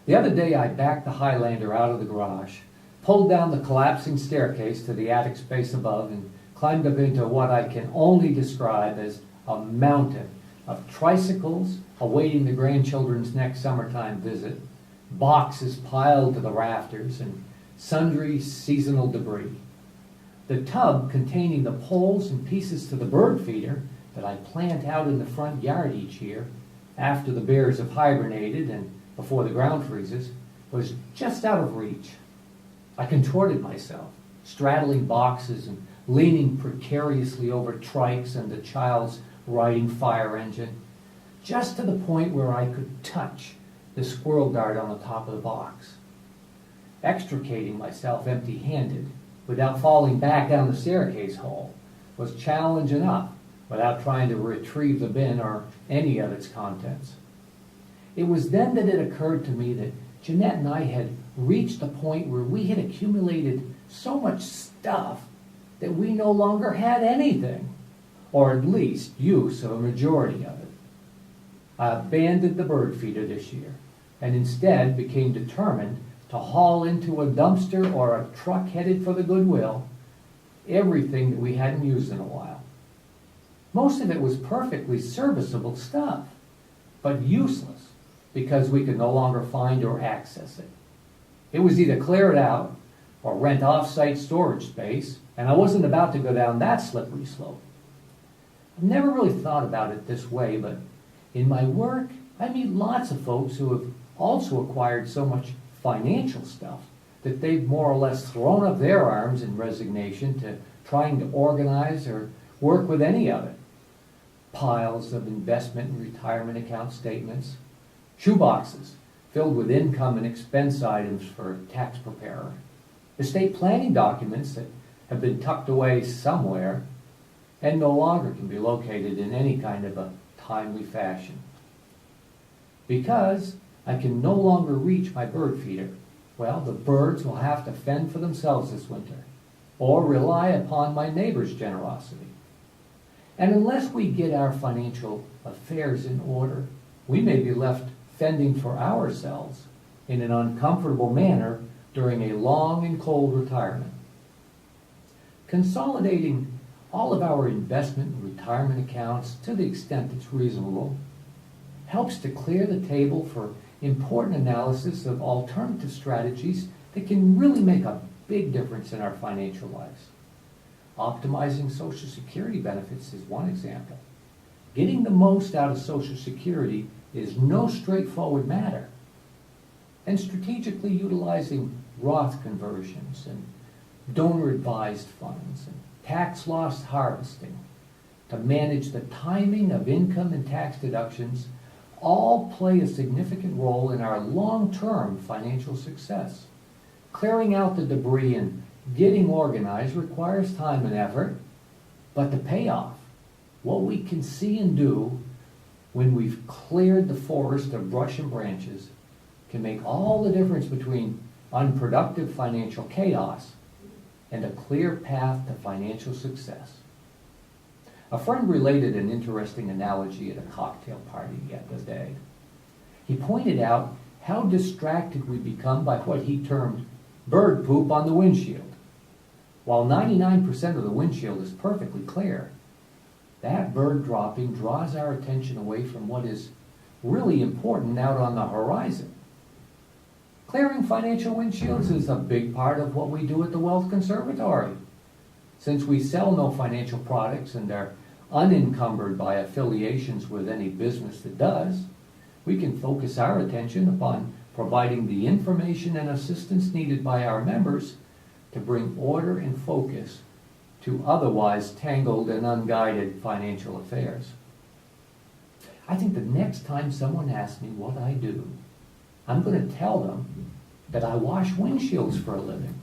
The other day I backed the Highlander out of the garage, pulled down the collapsing staircase to the attic space above, and climbed up into what I can only describe as a mountain of tricycles awaiting the grandchildren's next summertime visit, boxes piled to the rafters, and sundry seasonal debris. The tub containing the poles and pieces to the bird feeder that I plant out in the front yard each year after the bears have hibernated and before the ground freezes was just out of reach. I contorted myself, straddling boxes and leaning precariously over trikes and the child's riding fire engine, just to the point where I could touch the squirrel dart on the top of the box. Extricating myself empty-handed without falling back down the staircase hole was challenge enough without trying to retrieve the bin or any of its contents. It was then that it occurred to me that Jeanette and I had reached a point where we had accumulated so much stuff that we no longer had anything, or at least use of a majority of it. I abandoned the bird feeder this year and instead became determined to haul into a dumpster or a truck headed for the Goodwill everything that we hadn't used in a while. Most of it was perfectly serviceable stuff, but useless because we could no longer find or access it. It was either clear it out or rent off-site storage space, and I wasn't about to go down that slippery slope. I've never really thought about it this way, but in my work, I meet lots of folks who have also acquired so much financial stuff that they've more or less thrown up their arms in resignation to trying to organize or work with any of it. Piles of investment and retirement account statements, shoeboxes filled with income and expense items for a tax preparer, estate planning documents that have been tucked away somewhere and no longer can be located in any kind of a timely fashion. Because I can no longer reach my bird feeder, well, the birds will have to fend for themselves this winter, or rely upon my neighbor's generosity. And unless we get our financial affairs in order, we may be left fending for ourselves in an uncomfortable manner during a long and cold retirement. Consolidating all of our investment and retirement accounts to the extent that's reasonable helps to clear the table for important analysis of alternative strategies that can really make a big difference in our financial lives. Optimizing Social Security benefits is one example. Getting the most out of Social Security is no straightforward matter. And strategically utilizing Roth conversions and donor-advised funds and tax loss harvesting to manage the timing of income and tax deductions all play a significant role in our long-term financial success. Clearing out the debris and getting organized requires time and effort, but the payoff, what we can see and do when we've cleared the forest of brush and branches, can make all the difference between unproductive financial chaos and a clear path to financial success. A friend related an interesting analogy at a cocktail party the other day. He pointed out how distracted we become by what he termed bird poop on the windshield. While 99% of the windshield is perfectly clear, that bird dropping draws our attention away from what is really important out on the horizon. Clearing financial windshields is a big part of what we do at the Wealth Conservatory. Since we sell no financial products and are unencumbered by affiliations with any business that does, we can focus our attention upon providing the information and assistance needed by our members to bring order and focus to otherwise tangled and unguided financial affairs. I think the next time someone asks me what I do, I'm going to tell them that I wash windshields for a living.